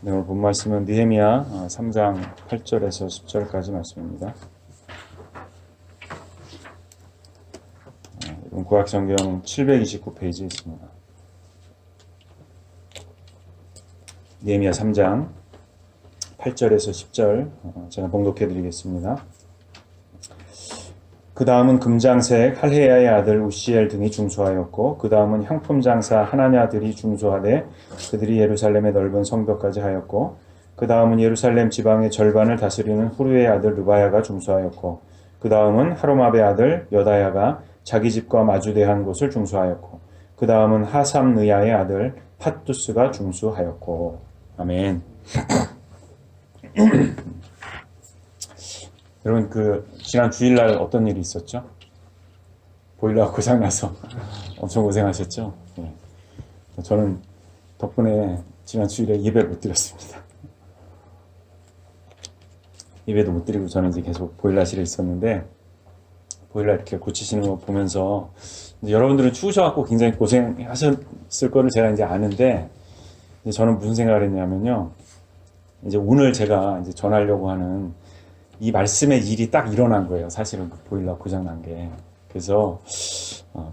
네, 오늘 본 말씀은 느헤미야 3장 8절에서 10절까지 말씀입니다. 이번 구약성경 729페이지에 있습니다. 느헤미야 3장 8절에서 10절 제가 봉독해 드리겠습니다. 그 다음은 금장색 할헤야의 아들 우시엘 등이 중수하였고, 그 다음은 향품장사 하나냐들이 중수하되 그들이 예루살렘의 넓은 성벽까지 하였고, 그 다음은 예루살렘 지방의 절반을 다스리는 후르의 아들 르바야가 중수하였고, 그 다음은 하로마베 아들 여다야가 자기 집과 마주대한 곳을 중수하였고, 그 다음은 하삼느야의 아들 팥두스가 중수하였고. 아멘. 여러분, 지난 주일날 어떤 일이 있었죠? 보일러가 고장나서 엄청 고생하셨죠? 네. 저는 덕분에 지난 주일에 예배를 못 드렸습니다. 예배도 못 드리고 저는 이제 계속 보일러실에 있었는데, 보일러 이렇게 고치시는 거 보면서, 이제 여러분들은 추우셔갖고 굉장히 고생하셨을 거를 제가 이제 아는데, 이제 저는 무슨 생각을 했냐면요. 이제 오늘 제가 이제 전하려고 하는 이 말씀의 일이 딱 일어난 거예요. 사실은 그 보일러 고장난 게. 그래서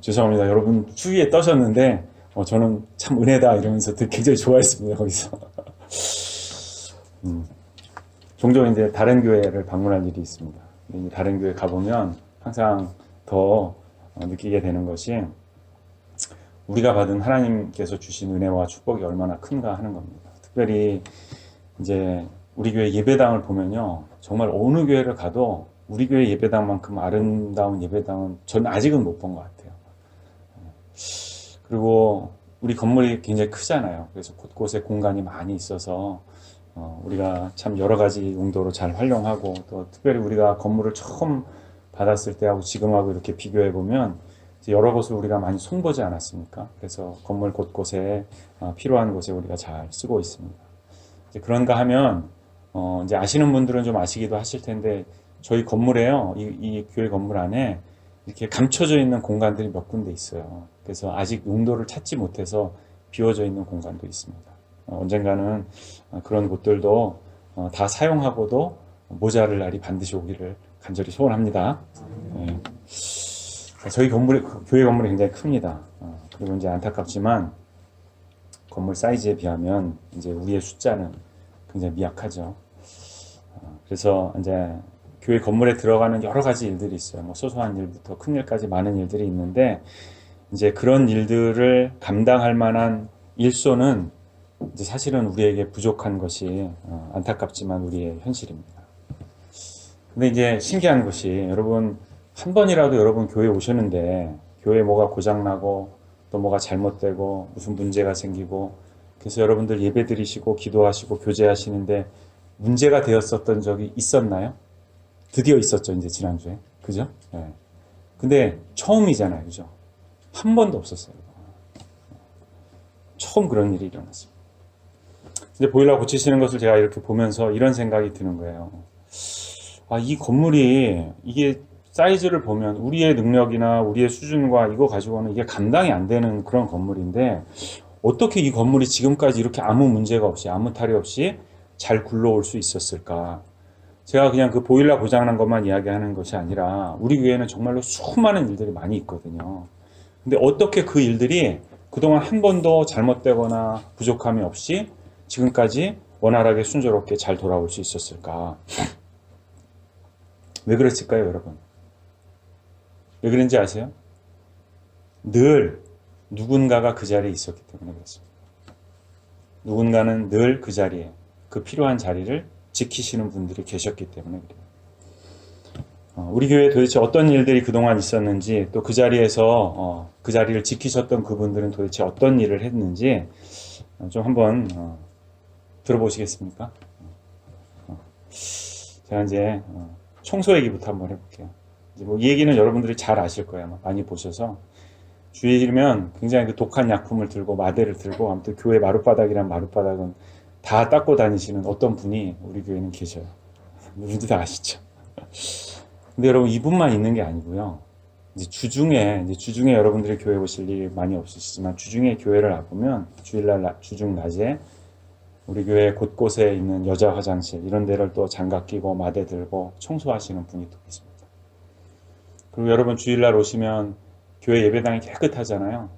죄송합니다. 여러분 추위에 떠셨는데 저는 참 은혜다 이러면서 굉장히 좋아했습니다. 거기서. 종종 이제 다른 교회를 방문할 일이 있습니다. 다른 교회 가보면 항상 더 느끼게 되는 것이 우리가 받은 하나님께서 주신 은혜와 축복이 얼마나 큰가 하는 겁니다. 특별히 이제 우리 교회 예배당을 보면요, 정말 어느 교회를 가도 우리 교회 예배당만큼 아름다운 예배당은 전 아직은 못 본 것 같아요. 그리고 우리 건물이 굉장히 크잖아요. 그래서 곳곳에 공간이 많이 있어서 우리가 참 여러 가지 용도로 잘 활용하고, 또 특별히 우리가 건물을 처음 받았을 때하고 지금하고 이렇게 비교해 보면 여러 곳을 우리가 많이 손보지 않았습니까? 그래서 건물 곳곳에 필요한 곳에 우리가 잘 쓰고 있습니다. 이제 그런가 하면 이제 아시는 분들은 좀 아시기도 하실 텐데, 저희 건물에요, 이 교회 건물 안에 이렇게 감춰져 있는 공간들이 몇 군데 있어요. 그래서 아직 용도를 찾지 못해서 비워져 있는 공간도 있습니다. 언젠가는 그런 곳들도 다 사용하고도 모자랄 날이 반드시 오기를 간절히 소원합니다. 네. 저희 교회 건물이 굉장히 큽니다. 그리고 이제 안타깝지만 건물 사이즈에 비하면 이제 우리의 숫자는 굉장히 미약하죠. 그래서 이제 교회 건물에 들어가는 여러 가지 일들이 있어요. 뭐 소소한 일부터 큰 일까지 많은 일들이 있는데, 이제 그런 일들을 감당할 만한 일손은 이제 사실은 우리에게 부족한 것이 안타깝지만 우리의 현실입니다. 근데 이제 신기한 것이, 여러분 한 번이라도 여러분 교회 오셨는데 교회 뭐가 고장나고 또 뭐가 잘못되고 무슨 문제가 생기고, 그래서 여러분들 예배 드리시고 기도하시고 교제하시는데 문제가 되었었던 적이 있었나요? 드디어 있었죠, 이제 지난주에. 그죠? 네. 근데 처음이잖아요. 그죠? 한 번도 없었어요. 처음 그런 일이 일어났습니다. 이제 보일러 고치시는 것을 제가 이렇게 보면서 이런 생각이 드는 거예요. 이 건물이, 이게 사이즈를 보면 우리의 능력이나 우리의 수준과 이거 가지고는 이게 감당이 안 되는 그런 건물인데, 어떻게 이 건물이 지금까지 이렇게 아무 문제가 없이, 아무 탈이 없이 잘 굴러올 수 있었을까? 제가 그냥 그 보일러 고장난 것만 이야기하는 것이 아니라 우리 교회는 정말로 수많은 일들이 많이 있거든요. 근데 어떻게 그 일들이 그동안 한 번도 잘못되거나 부족함이 없이 지금까지 원활하게 순조롭게 잘 돌아올 수 있었을까? 왜 그랬을까요, 여러분? 왜 그런지 아세요? 늘 누군가가 그 자리에 있었기 때문에 그렇습니다. 누군가는 늘 그 자리에, 그 필요한 자리를 지키시는 분들이 계셨기 때문에 그래요. 우리 교회에 도대체 어떤 일들이 그동안 있었는지, 또 그 자리에서 그 자리를 지키셨던 그분들은 도대체 어떤 일을 했는지 좀 한번 들어보시겠습니까? 제가 이제 청소 얘기부터 한번 해볼게요. 이제 뭐 이 얘기는 여러분들이 잘 아실 거예요. 많이 보셔서. 주일이면 굉장히 그 독한 약품을 들고 마대를 들고, 아무튼 교회 마룻바닥이란 마룻바닥은 다 닦고 다니시는 어떤 분이 우리 교회는 계셔요. 누군지 다 아시죠? 근데 여러분, 이분만 있는 게 아니고요. 이제 주중에 여러분들이 교회 오실 일이 많이 없으시지만, 주중에 교회를 와보면 주일날 주중 낮에 우리 교회 곳곳에 있는 여자 화장실 이런 데를 또 장갑 끼고 마대 들고 청소하시는 분이 또 계십니다. 그리고 여러분 주일날 오시면 교회 예배당이 깨끗하잖아요.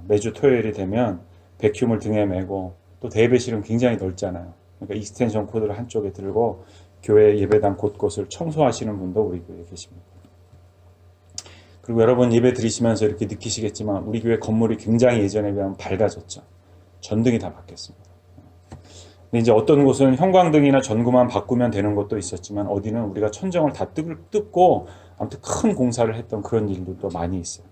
매주 토요일이 되면 백큐을 등에 메고 또 대예배실은 굉장히 넓잖아요. 그러니까 익스텐션 코드를 한쪽에 들고 교회 예배당 곳곳을 청소하시는 분도 우리 교회에 계십니다. 그리고 여러분 예배 드리시면서 이렇게 느끼시겠지만 우리 교회 건물이 굉장히 예전에 비하면 밝아졌죠. 전등이 다 바뀌었습니다. 근데 이제 어떤 곳은 형광등이나 전구만 바꾸면 되는 곳도 있었지만 어디는 우리가 천정을 다 뜯고 아무튼 큰 공사를 했던 그런 일들도 많이 있어요.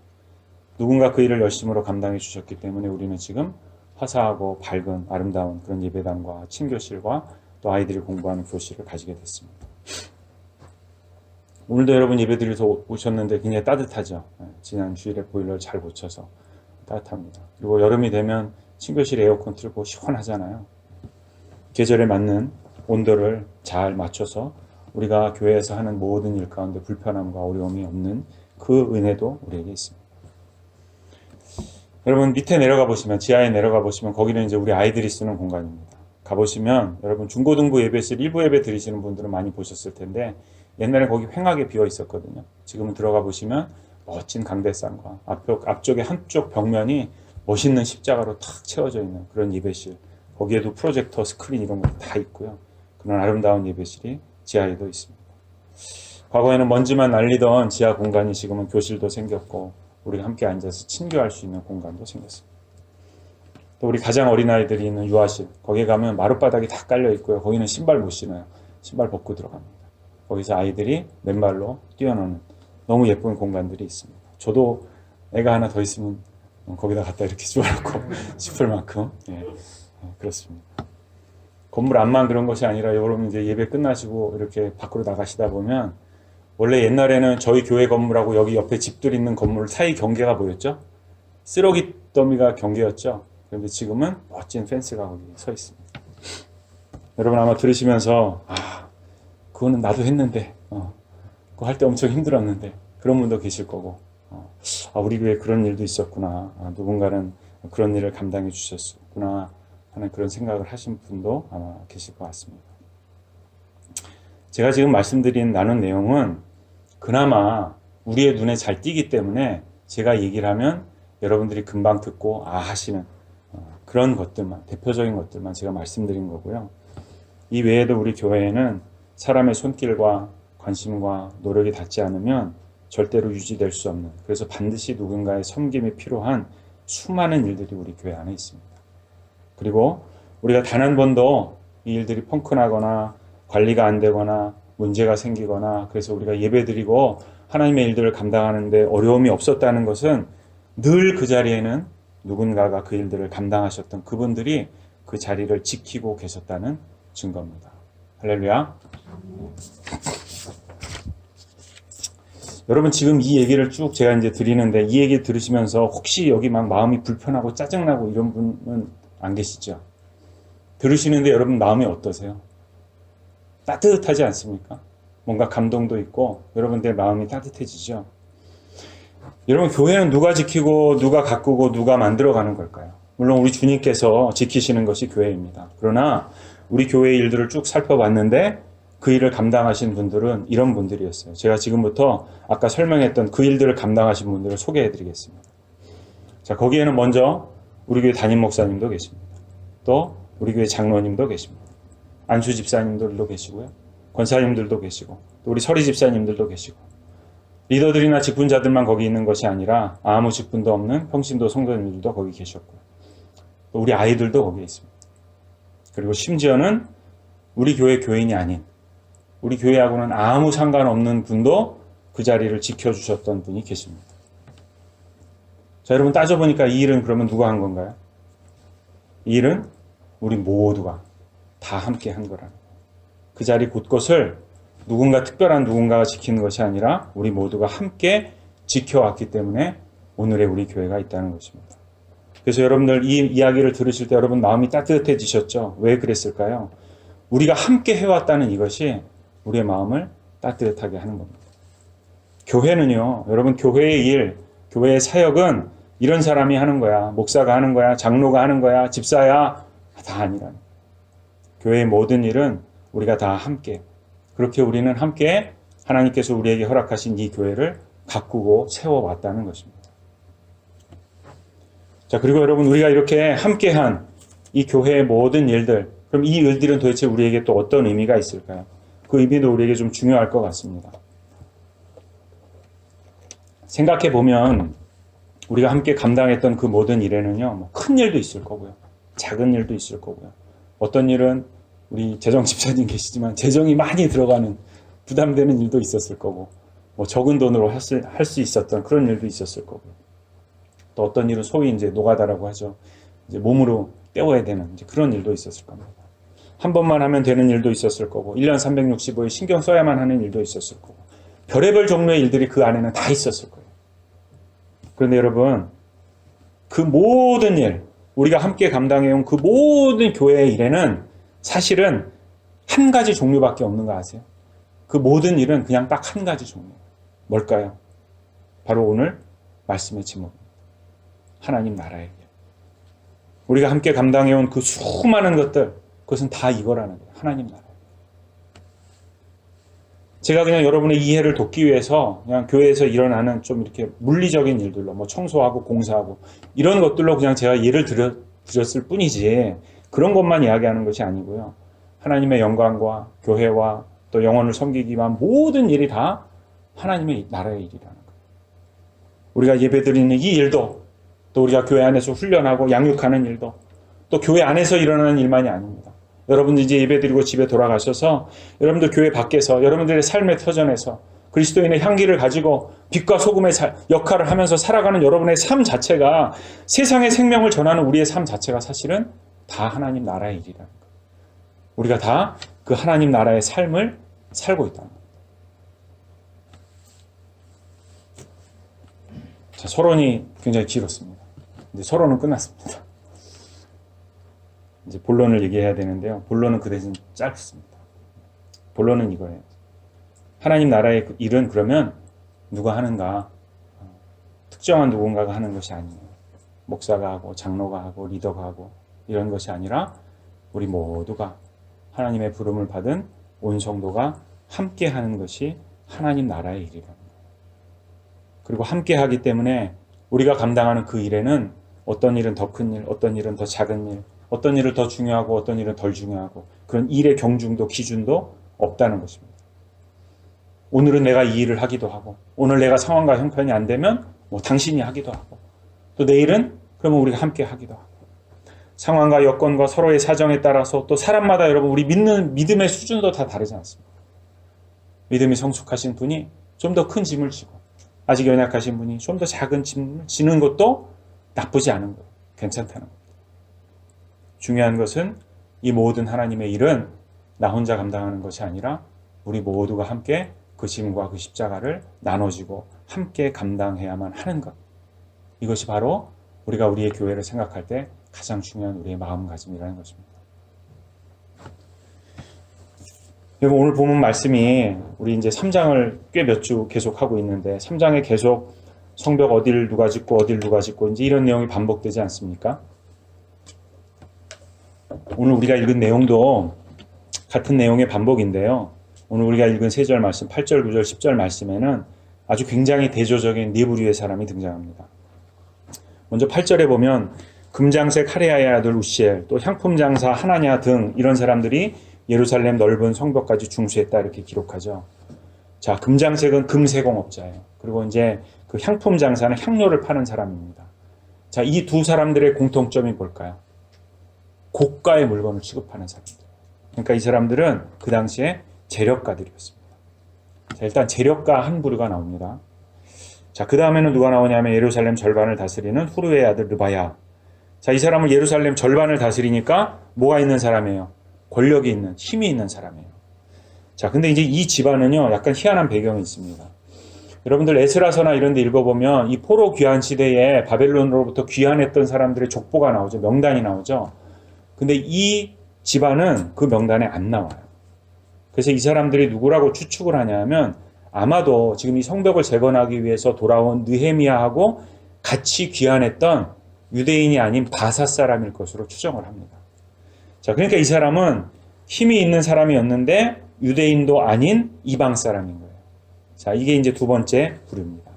누군가 그 일을 열심으로 감당해 주셨기 때문에 우리는 지금 화사하고 밝은 아름다운 그런 예배당과 친교실과 또 아이들이 공부하는 교실을 가지게 됐습니다. 오늘도 여러분 예배드려서 오셨는데 굉장히 따뜻하죠. 지난 주일에 보일러를 잘 고쳐서 따뜻합니다. 그리고 여름이 되면 친교실 에어컨 틀고 시원하잖아요. 계절에 맞는 온도를 잘 맞춰서 우리가 교회에서 하는 모든 일 가운데 불편함과 어려움이 없는 그 은혜도 우리에게 있습니다. 여러분 밑에 내려가 보시면 지하에 내려가 보시면 거기는 이제 우리 아이들이 쓰는 공간입니다. 가보시면 여러분 중고등부 예배실 일부 예배 드리시는 분들은 많이 보셨을 텐데 옛날에 거기 횡하게 비어 있었거든요. 지금은 들어가 보시면 멋진 강대상과 앞쪽에 한쪽 벽면이 멋있는 십자가로 탁 채워져 있는 그런 예배실. 거기에도 프로젝터 스크린 이런 것도 다 있고요. 그런 아름다운 예배실이 지하에도 있습니다. 과거에는 먼지만 날리던 지하 공간이 지금은 교실도 생겼고 우리가 함께 앉아서 친교할 수 있는 공간도 생겼습니다. 또 우리 가장 어린 아이들이 있는 유아실 거기에 가면 마룻바닥이 다 깔려 있고요. 거기는 신발 못 신어요. 신발 벗고 들어갑니다. 거기서 아이들이 맨발로 뛰어노는 너무 예쁜 공간들이 있습니다. 저도 애가 하나 더 있으면 거기다 갖다 이렇게 집어넣고 싶을 만큼 그렇습니다. 건물 안만 그런 것이 아니라 여러분 이제 예배 끝나시고 이렇게 밖으로 나가시다 보면 원래 옛날에는 저희 교회 건물하고 여기 옆에 집들 있는 건물 사이 경계가 보였죠? 쓰레기 더미가 경계였죠? 그런데 지금은 멋진 펜스가 거기 서 있습니다. 여러분 아마 들으시면서 그거는 나도 했는데 그거 할 때 엄청 힘들었는데 그런 분도 계실 거고 우리 교회에 그런 일도 있었구나. 누군가는 그런 일을 감당해 주셨구나 하는 그런 생각을 하신 분도 아마 계실 것 같습니다. 제가 지금 말씀드린 나눈 내용은 그나마 우리의 눈에 잘 띄기 때문에 제가 얘기를 하면 여러분들이 금방 듣고 하시는 그런 것들만, 대표적인 것들만 제가 말씀드린 거고요. 이 외에도 우리 교회에는 사람의 손길과 관심과 노력이 닿지 않으면 절대로 유지될 수 없는, 그래서 반드시 누군가의 섬김이 필요한 수많은 일들이 우리 교회 안에 있습니다. 그리고 우리가 단 한 번도 이 일들이 펑크나거나 관리가 안 되거나 문제가 생기거나 그래서 우리가 예배드리고 하나님의 일들을 감당하는데 어려움이 없었다는 것은 늘 그 자리에는 누군가가 그 일들을 감당하셨던 그분들이 그 자리를 지키고 계셨다는 증거입니다. 할렐루야. 여러분 지금 이 얘기를 쭉 제가 이제 드리는데 이 얘기 들으시면서 혹시 여기 막 마음이 불편하고 짜증나고 이런 분은 안 계시죠? 들으시는데 여러분 마음이 어떠세요? 따뜻하지 않습니까? 뭔가 감동도 있고 여러분들 마음이 따뜻해지죠? 여러분 교회는 누가 지키고 누가 가꾸고 누가 만들어가는 걸까요? 물론 우리 주님께서 지키시는 것이 교회입니다. 그러나 우리 교회의 일들을 쭉 살펴봤는데 그 일을 감당하신 분들은 이런 분들이었어요. 제가 지금부터 아까 설명했던 그 일들을 감당하신 분들을 소개해드리겠습니다. 자, 거기에는 먼저 우리 교회 담임 목사님도 계십니다. 또 우리 교회 장로님도 계십니다. 안수 집사님들도 계시고요. 권사님들도 계시고 또 우리 서리 집사님들도 계시고 리더들이나 직분자들만 거기 있는 것이 아니라 아무 직분도 없는 평신도 성도님들도 거기 계셨고요. 또 우리 아이들도 거기에 있습니다. 그리고 심지어는 우리 교회 교인이 아닌 우리 교회하고는 아무 상관없는 분도 그 자리를 지켜주셨던 분이 계십니다. 자, 여러분 따져보니까 이 일은 그러면 누가 한 건가요? 이 일은 우리 모두가 다 함께 한 거라는 거예요. 그 자리 곳곳을 누군가 특별한 누군가가 지키는 것이 아니라 우리 모두가 함께 지켜왔기 때문에 오늘의 우리 교회가 있다는 것입니다. 그래서 여러분들 이 이야기를 들으실 때 여러분 마음이 따뜻해지셨죠? 왜 그랬을까요? 우리가 함께 해왔다는 이것이 우리의 마음을 따뜻하게 하는 겁니다. 교회는요, 여러분 교회의 일, 교회의 사역은 이런 사람이 하는 거야, 목사가 하는 거야, 장로가 하는 거야, 집사야, 다 아니라는 거예요. 교회의 모든 일은 우리가 다 함께, 그렇게 우리는 함께 하나님께서 우리에게 허락하신 이 교회를 가꾸고 세워왔다는 것입니다. 자, 그리고 여러분, 우리가 이렇게 함께한 이 교회의 모든 일들, 그럼 이 일들은 도대체 우리에게 또 어떤 의미가 있을까요? 그 의미도 우리에게 좀 중요할 것 같습니다. 생각해보면 우리가 함께 감당했던 그 모든 일에는요, 뭐 큰 일도 있을 거고요, 작은 일도 있을 거고요. 어떤 일은 우리 재정 집사님 계시지만 재정이 많이 들어가는 부담되는 일도 있었을 거고, 뭐 적은 돈으로 할 수 있었던 그런 일도 있었을 거고요. 또 어떤 일은 소위 이제 노가다라고 하죠. 이제 몸으로 때워야 되는 이제 그런 일도 있었을 겁니다. 한 번만 하면 되는 일도 있었을 거고, 1년 365일 신경 써야만 하는 일도 있었을 거고, 별의별 종류의 일들이 그 안에는 다 있었을 거예요. 그런데 여러분, 그 모든 일, 우리가 함께 감당해온 그 모든 교회의 일에는 사실은 한 가지 종류밖에 없는 거 아세요? 그 모든 일은 그냥 딱 한 가지 종류. 뭘까요? 바로 오늘 말씀의 제목입니다. 하나님 나라의 일. 우리가 함께 감당해온 그 수많은 것들, 그것은 다 이거라는 거예요. 하나님 나라의 일. 제가 그냥 여러분의 이해를 돕기 위해서 그냥 교회에서 일어나는 좀 이렇게 물리적인 일들로, 뭐 청소하고 공사하고 이런 것들로 그냥 제가 예를 드렸을 뿐이지, 그런 것만 이야기하는 것이 아니고요. 하나님의 영광과 교회와 또 영혼을 섬기기 위한 모든 일이 다 하나님의 나라의 일이라는 거예요. 우리가 예배드리는 이 일도, 또 우리가 교회 안에서 훈련하고 양육하는 일도, 또 교회 안에서 일어나는 일만이 아닙니다. 여러분들 이제 예배드리고 집에 돌아가셔서 여러분들 교회 밖에서 여러분들의 삶의 터전에서 그리스도인의 향기를 가지고 빛과 소금의 역할을 하면서 살아가는 여러분의 삶 자체가, 세상의 생명을 전하는 우리의 삶 자체가 사실은 다 하나님 나라의 일이라는 거예요. 우리가 다 그 하나님 나라의 삶을 살고 있다는 거예요. 자, 서론이 굉장히 길었습니다. 이제 서론은 끝났습니다. 이제 본론을 얘기해야 되는데요. 본론은 그 대신 짧습니다. 본론은 이거예요. 하나님 나라의 일은 그러면 누가 하는가? 특정한 누군가가 하는 것이 아니에요. 목사가 하고 장로가 하고 리더가 하고 이런 것이 아니라 우리 모두가 하나님의 부름을 받은 온 성도가 함께 하는 것이 하나님 나라의 일이라는 거예요. 그리고 함께 하기 때문에 우리가 감당하는 그 일에는 어떤 일은 더 큰 일, 어떤 일은 더 작은 일, 어떤 일을 더 중요하고 어떤 일은 덜 중요하고, 그런 일의 경중도 기준도 없다는 것입니다. 오늘은 내가 이 일을 하기도 하고, 오늘 내가 상황과 형편이 안 되면 뭐 당신이 하기도 하고, 또 내일은 그러면 우리가 함께 하기도 하고, 상황과 여건과 서로의 사정에 따라서 또 사람마다 여러분 우리 믿는 믿음의 수준도 다 다르지 않습니까? 믿음이 성숙하신 분이 좀 더 큰 짐을 지고, 아직 연약하신 분이 좀 더 작은 짐을 지는 것도 나쁘지 않은 거예요. 괜찮다는 겁니다. 중요한 것은 이 모든 하나님의 일은 나 혼자 감당하는 것이 아니라 우리 모두가 함께 그 짐과 그 십자가를 나눠지고 함께 감당해야만 하는 것. 이것이 바로 우리가 우리의 교회를 생각할 때 가장 중요한 우리의 마음가짐이라는 것입니다. 여러분, 오늘 보면 말씀이 우리 이제 3장을 꽤 몇 주 계속 하고 있는데, 3장에 계속 성벽 어디를 누가 짓고 어디를 누가 짓고 이제 이런 내용이 반복되지 않습니까? 오늘 우리가 읽은 내용도 같은 내용의 반복인데요. 오늘 우리가 읽은 3절 말씀, 8절, 9절, 10절 말씀에는 아주 굉장히 대조적인 네 부류의 사람이 등장합니다. 먼저 8절에 보면 금장색 하레야의 아들 우시엘, 또 향품장사 하나냐 등 이런 사람들이 예루살렘 넓은 성벽까지 중수했다 이렇게 기록하죠. 자, 금장색은 금세공업자예요. 그리고 이제 그 향품장사는 향료를 파는 사람입니다. 자, 이 두 사람들의 공통점이 뭘까요? 고가의 물건을 취급하는 사람들. 그러니까 이 사람들은 그 당시에 재력가들이었습니다. 자, 일단 재력가 한 부류가 나옵니다. 자, 그 다음에는 누가 나오냐면 예루살렘 절반을 다스리는 후르의 아들 르바야. 자, 이 사람은 예루살렘 절반을 다스리니까 뭐가 있는 사람이에요? 권력이 있는, 힘이 있는 사람이에요. 자, 근데 이제 이 집안은요, 약간 희한한 배경이 있습니다. 여러분들 에스라서나 이런 데 읽어보면 이 포로 귀환 시대에 바벨론으로부터 귀환했던 사람들의 족보가 나오죠. 명단이 나오죠. 근데 이 집안은 그 명단에 안 나와요. 그래서 이 사람들이 누구라고 추측을 하냐면 아마도 지금 이 성벽을 재건하기 위해서 돌아온 느헤미야하고 같이 귀환했던 유대인이 아닌 바사 사람일 것으로 추정을 합니다. 자, 그러니까 이 사람은 힘이 있는 사람이었는데 유대인도 아닌 이방 사람인 거예요. 자, 이게 이제 두 번째 부류입니다.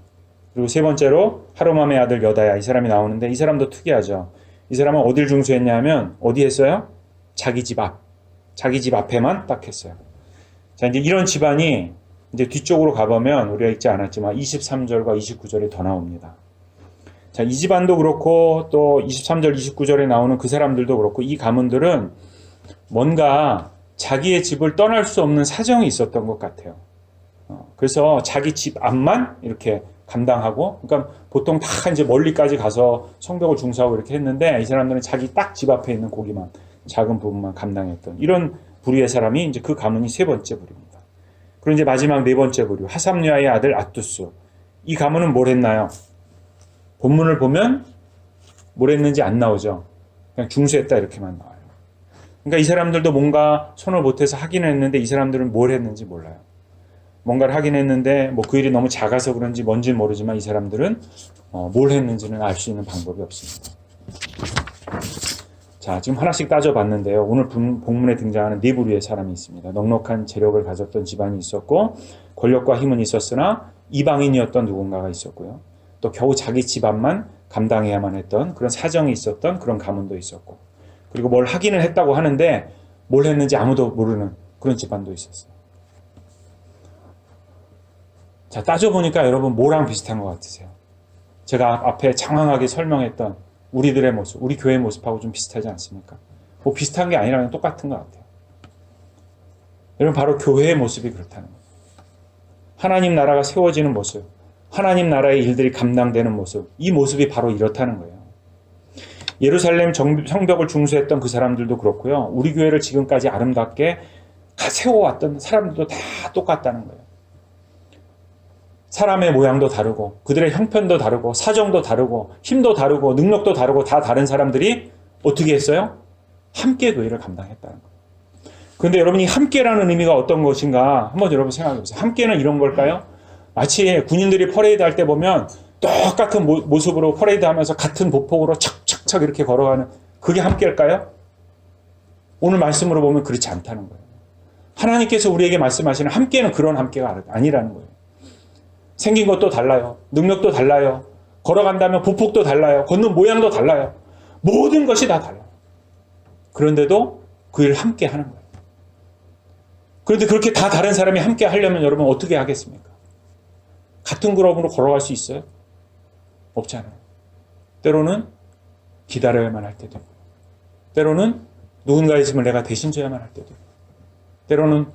그리고 세 번째로 하루맘의 아들 여다야, 이 사람이 나오는데 이 사람도 특이하죠. 이 사람은 어딜 중수했냐 하면 어디 했어요? 자기 집 앞. 자기 집 앞에만 딱 했어요. 자, 이제 이런 집안이 이제 뒤쪽으로 가보면 우리가 읽지 않았지만 23절과 29절이 더 나옵니다. 자, 이 집안도 그렇고 또 23절, 29절에 나오는 그 사람들도 그렇고 이 가문들은 뭔가 자기의 집을 떠날 수 없는 사정이 있었던 것 같아요. 그래서 자기 집 앞만 이렇게 감당하고, 그러니까 보통 다 이제 멀리까지 가서 성벽을 중수하고 이렇게 했는데 이 사람들은 자기 딱 집 앞에 있는 고기만, 작은 부분만 감당했던 이런 부류의 사람이 이제 그 가문이 세 번째 부류입니다. 그리고 이제 마지막 네 번째 부류, 하삼류아의 아들 아투스. 이 가문은 뭘 했나요? 본문을 보면 뭘 했는지 안 나오죠. 그냥 중수했다 이렇게만 나와요. 그러니까 이 사람들도 뭔가 손을 보태서 하기는 했는데 이 사람들은 뭘 했는지 몰라요. 뭔가를 하긴 했는데 뭐 그 일이 너무 작아서 그런지 뭔지는 모르지만 이 사람들은 뭘 했는지는 알 수 있는 방법이 없습니다. 자, 지금 하나씩 따져봤는데요. 오늘 본문에 등장하는 네 부류의 사람이 있습니다. 넉넉한 재력을 가졌던 집안이 있었고 권력과 힘은 있었으나 이방인이었던 누군가가 있었고요. 또 겨우 자기 집안만 감당해야만 했던 그런 사정이 있었던 그런 가문도 있었고, 그리고 뭘 하기는 했다고 하는데 뭘 했는지 아무도 모르는 그런 집안도 있었어요. 자, 따져보니까 여러분 뭐랑 비슷한 것 같으세요? 제가 앞에 장황하게 설명했던 우리들의 모습, 우리 교회의 모습하고 좀 비슷하지 않습니까? 뭐 비슷한 게 아니라 그냥 똑같은 것 같아요. 여러분, 바로 교회의 모습이 그렇다는 거예요. 하나님 나라가 세워지는 모습, 하나님 나라의 일들이 감당되는 모습, 이 모습이 바로 이렇다는 거예요. 예루살렘 성벽을 중수했던 그 사람들도 그렇고요. 우리 교회를 지금까지 아름답게 세워왔던 사람들도 다 똑같다는 거예요. 사람의 모양도 다르고 그들의 형편도 다르고 사정도 다르고 힘도 다르고 능력도 다르고 다 다른 사람들이 어떻게 했어요? 함께 그 일을 감당했다는 거예요. 그런데 여러분이 함께라는 의미가 어떤 것인가 한번 여러분 생각해 보세요. 함께는 이런 걸까요? 마치 군인들이 퍼레이드 할 때 보면 똑같은 모습으로 퍼레이드 하면서 같은 보폭으로 착착착 이렇게 걸어가는 그게 함께일까요? 오늘 말씀으로 보면 그렇지 않다는 거예요. 하나님께서 우리에게 말씀하시는 함께는 그런 함께가 아니라는 거예요. 생긴 것도 달라요. 능력도 달라요. 걸어간다면 보폭도 달라요. 걷는 모양도 달라요. 모든 것이 다 달라요. 그런데도 그 일을 함께 하는 거예요. 그런데 그렇게 다 다른 사람이 함께 하려면 여러분 어떻게 하겠습니까? 같은 그룹으로 걸어갈 수 있어요? 없잖아요. 때로는 기다려야만 할 때도 있고, 때로는 누군가의 짐을 내가 대신 져야만 할 때도 있고, 때로는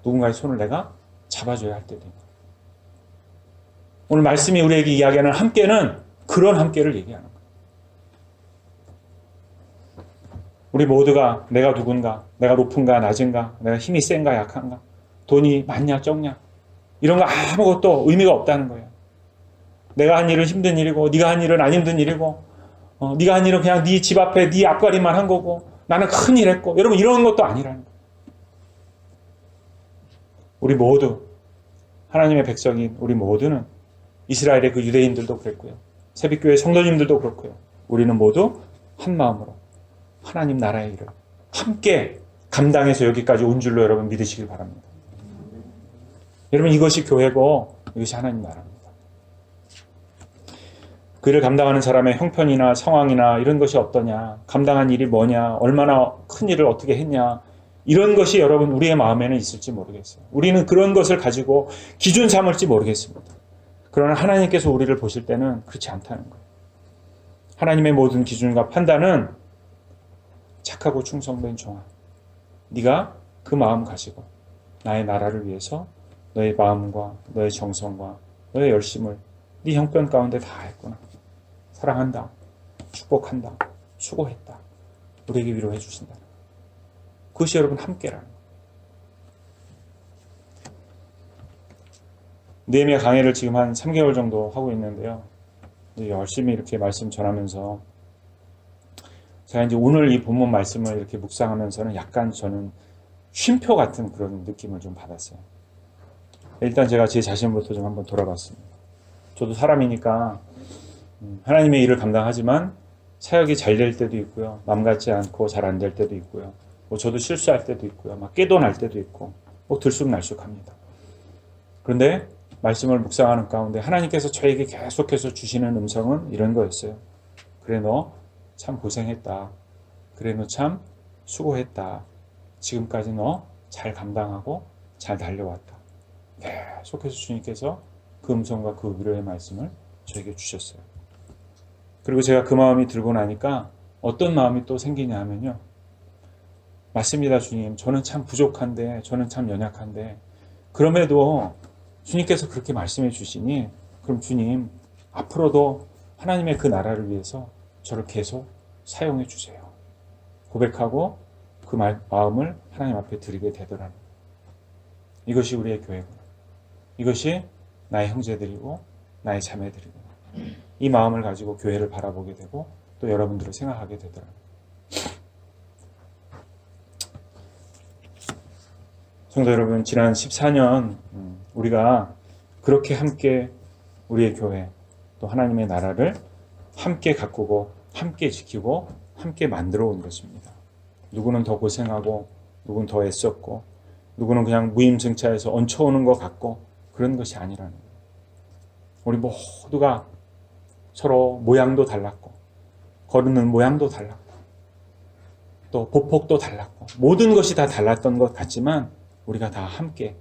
누군가의 손을 내가 잡아줘야 할 때도 있고. 오늘 말씀이 우리에게 이야기하는 함께는 그런 함께를 얘기하는 거예요. 우리 모두가 내가 누군가, 내가 높은가 낮은가, 내가 힘이 센가 약한가, 돈이 많냐 적냐 이런 거 아무것도 의미가 없다는 거예요. 내가 한 일은 힘든 일이고 네가 한 일은 안 힘든 일이고 네가 한 일은 그냥 네 집 앞에 네 앞가림만 한 거고 나는 큰 일 했고, 여러분 이런 것도 아니라는 거예요. 우리 모두 하나님의 백성인 우리 모두는 이스라엘의 그 유대인들도 그랬고요. 새벽교회 성도님들도 그렇고요. 우리는 모두 한 마음으로 하나님 나라의 일을 함께 감당해서 여기까지 온 줄로 여러분 믿으시길 바랍니다. 여러분 이것이 교회고 이것이 하나님 나라입니다. 그 일을 감당하는 사람의 형편이나 상황이나 이런 것이 어떠냐, 감당한 일이 뭐냐, 얼마나 큰 일을 어떻게 했냐, 이런 것이 여러분 우리의 마음에는 있을지 모르겠어요. 우리는 그런 것을 가지고 기준 삼을지 모르겠습니다. 그러나 하나님께서 우리를 보실 때는 그렇지 않다는 거예요. 하나님의 모든 기준과 판단은 착하고 충성된 종아, 네가 그 마음 가지고 나의 나라를 위해서 너의 마음과 너의 정성과 너의 열심을 네 형편 가운데 다 했구나. 사랑한다. 축복한다. 수고했다. 우리에게 위로해 주신다. 그것이 여러분 함께라는 거예요. 느헤미야 강해를 지금 한 3개월 정도 하고 있는데요. 이제 열심히 이렇게 말씀 전하면서 제가 이제 오늘 이 본문 말씀을 이렇게 묵상하면서는 약간 저는 쉼표 같은 그런 느낌을 좀 받았어요. 일단 제가 제 자신부터 좀 한번 돌아봤습니다. 저도 사람이니까 하나님의 일을 감당하지만 사역이 잘 될 때도 있고요. 맘 같지 않고 잘 안 될 때도 있고요. 뭐 저도 실수할 때도 있고요. 막 깨도 날 때도 있고, 뭐 들쑥날쑥합니다. 그런데 말씀을 묵상하는 가운데 하나님께서 저에게 계속해서 주시는 음성은 이런 거였어요. 그래, 너 참 고생했다. 그래, 너 참 수고했다. 지금까지 너 잘 감당하고 잘 달려왔다. 계속해서 주님께서 그 음성과 그 위로의 말씀을 저에게 주셨어요. 그리고 제가 그 마음이 들고 나니까 어떤 마음이 또 생기냐 하면요. 맞습니다, 주님. 저는 참 부족한데, 저는 참 연약한데, 그럼에도 주님께서 그렇게 말씀해 주시니, 그럼 주님, 앞으로도 하나님의 그 나라를 위해서 저를 계속 사용해 주세요. 고백하고 그 마음을 하나님 앞에 드리게 되더라는 거예요. 이것이 우리의 교회구나. 이것이 나의 형제들이고 나의 자매들이고 이 마음을 가지고 교회를 바라보게 되고 또 여러분들을 생각하게 되더라고요. 성도 여러분, 지난 14년 우리가 그렇게 함께 우리의 교회 또 하나님의 나라를 함께 가꾸고 함께 지키고 함께 만들어 온 것입니다. 누구는 더 고생하고 누구는 더 애썼고 누구는 그냥 무임승차해서 얹혀오는 것 같고 그런 것이 아니라는 거예요. 우리 모두가 서로 모양도 달랐고 걸는 모양도 달랐고 또 보폭도 달랐고 모든 것이 다 달랐던 것 같지만 우리가 다 함께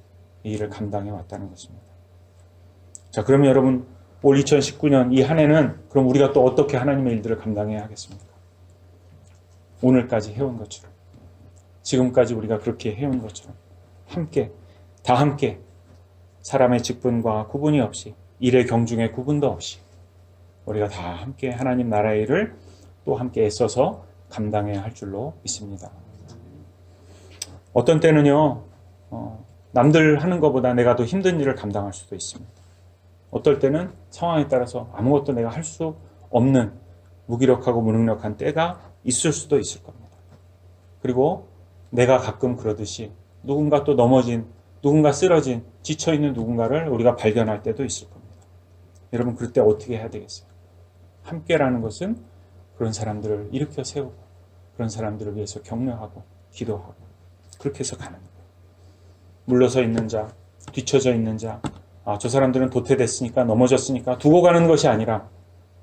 이 일을 감당해 왔다는 것입니다. 자, 그러면 여러분 올 2019년 이 한 해는 그럼 우리가 또 어떻게 하나님의 일들을 감당해야 하겠습니까? 오늘까지 해온 것처럼 지금까지 우리가 그렇게 해온 것처럼 함께 다 함께 사람의 직분과 구분이 없이 일의 경중의 구분도 없이 우리가 다 함께 하나님 나라의 일을 또 함께 애써서 감당해야 할 줄로 믿습니다. 어떤 때는요 남들 하는 것보다 내가 더 힘든 일을 감당할 수도 있습니다. 어떨 때는 상황에 따라서 아무것도 내가 할 수 없는 무기력하고 무능력한 때가 있을 수도 있을 겁니다. 그리고 내가 가끔 그러듯이 누군가 또 넘어진, 누군가 쓰러진, 지쳐있는 누군가를 우리가 발견할 때도 있을 겁니다. 여러분 그럴 때 어떻게 해야 되겠어요? 함께라는 것은 그런 사람들을 일으켜 세우고 그런 사람들을 위해서 격려하고 기도하고 그렇게 해서 가는 거예요. 물러서 있는 자, 뒤처져 있는 자, 저 사람들은 도태됐으니까 넘어졌으니까 두고 가는 것이 아니라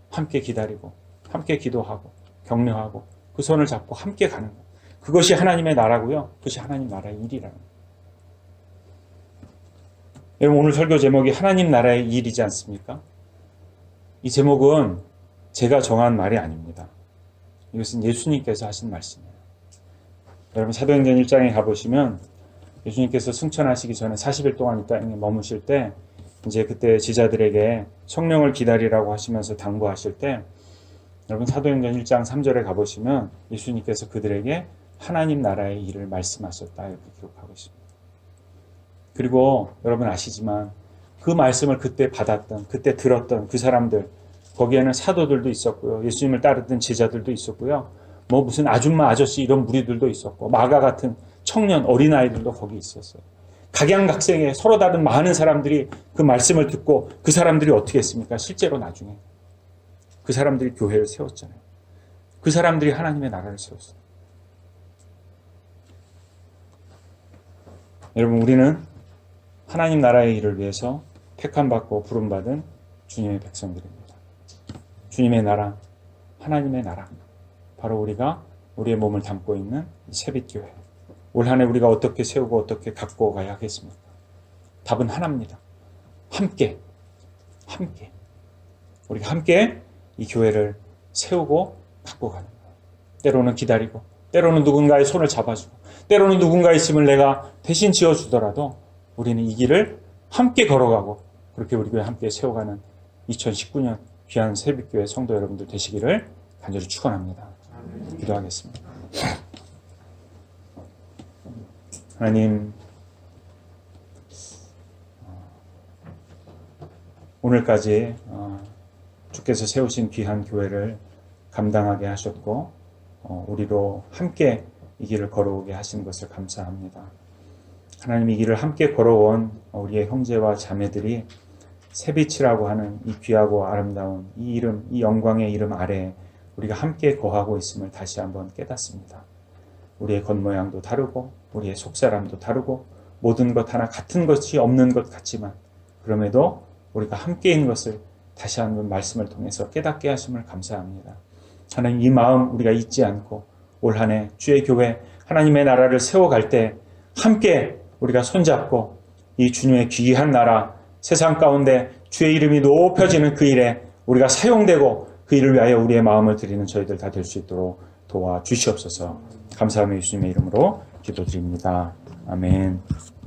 함께 기다리고 함께 기도하고 격려하고 그 손을 잡고 함께 가는 것. 그것이 하나님의 나라고요. 그것이 하나님 나라의 일이라는 거예요. 여러분 오늘 설교 제목이 하나님 나라의 일이지 않습니까? 이 제목은 제가 정한 말이 아닙니다. 이것은 예수님께서 하신 말씀이에요. 여러분 사도행전 1장에 가보시면 예수님께서 승천하시기 전에 40일 동안 이 땅에 머무실 때 이제 그때 제자들에게 성령을 기다리라고 하시면서 당부하실 때 여러분 사도행전 1장 3절에 가보시면 예수님께서 그들에게 하나님 나라의 일을 말씀하셨다 이렇게 기록하고 있습니다. 그리고 여러분 아시지만 그 말씀을 그때 받았던 그때 들었던 그 사람들 거기에는 사도들도 있었고요. 예수님을 따르던 제자들도 있었고요. 뭐 무슨 아줌마 아저씨 이런 무리들도 있었고 마가 같은 청년 어린아이들도 거기 있었어요. 각양각색의 서로 다른 많은 사람들이 그 말씀을 듣고 그 사람들이 어떻게 했습니까? 실제로 나중에 그 사람들이 교회를 세웠잖아요. 그 사람들이 하나님의 나라를 세웠어요. 여러분 우리는 하나님 나라의 일을 위해서 택함받고 부름받은 주님의 백성들입니다. 주님의 나라, 하나님의 나라, 바로 우리가 우리의 몸을 담고 있는 새빛교회. 올 한 해 우리가 어떻게 세우고 어떻게 갖고 가야 하겠습니까? 답은 하나입니다. 함께 우리가 함께 이 교회를 세우고 갖고 가는 거예요. 때로는 기다리고 때로는 누군가의 손을 잡아주고 때로는 누군가의 짐을 내가 대신 지어주더라도 우리는 이 길을 함께 걸어가고 그렇게 우리 교회 함께 세워가는 2019년 귀한 새빛교회 성도 여러분들 되시기를 간절히 축원합니다. 기도하겠습니다. 하나님, 오늘까지 주께서 세우신 귀한 교회를 감당하게 하셨고 우리로 함께 이 길을 걸어오게 하신 것을 감사합니다. 하나님 이 길을 함께 걸어온 우리의 형제와 자매들이 새빛이라고 하는 이 귀하고 아름다운 이 이름, 이 영광의 이름 아래에 우리가 함께 거하고 있음을 다시 한번 깨닫습니다. 우리의 겉모양도 다르고 우리의 속사람도 다르고 모든 것 하나 같은 것이 없는 것 같지만 그럼에도 우리가 함께인 것을 다시 한번 말씀을 통해서 깨닫게 하심을 감사합니다. 하나님, 이 마음 우리가 잊지 않고 올 한 해 주의 교회 하나님의 나라를 세워갈 때 함께 우리가 손잡고 이 주님의 귀한 나라 세상 가운데 주의 이름이 높여지는 그 일에 우리가 사용되고 그 일을 위하여 우리의 마음을 드리는 저희들 다 될 수 있도록 도와주시옵소서. 감사하며 예수님의 이름으로 기도드립니다. 아멘.